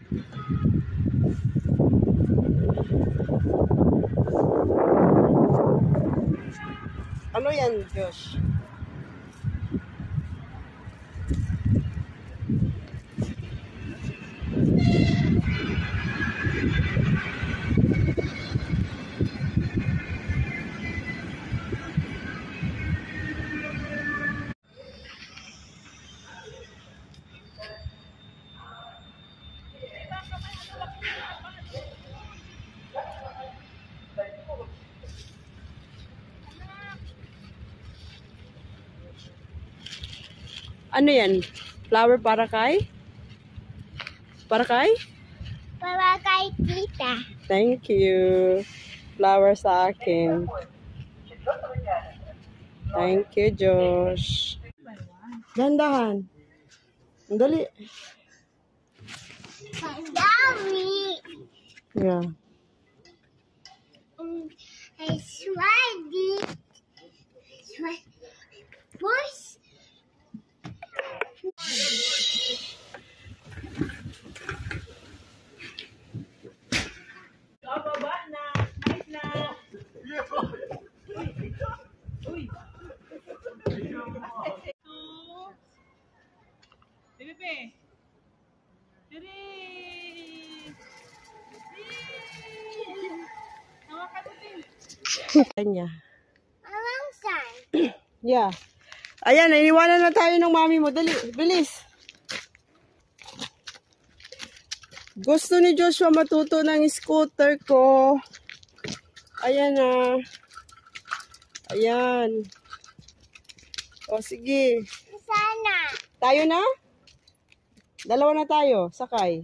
Ano yan, Josh? Ano yan? Flower para kay? Para kay? Para kay tita. Thank you. Flower sa akin. Thank you, Josh. Dandahan. Dali. Pandami. Yeah. I sweaty. Boys. Baba na. Nice na. Uy. Bebe. Diri. Hawakan mo din. Kanya. Alang san. Yeah. Ayan, iniwanan na tayo ng mami mo. Dali, bilis. Gusto ni Joshua matuto ng scooter ko. Ayan na. Ayan. O, sige. Sana. Tayo na? Dalawa na tayo. Sakay.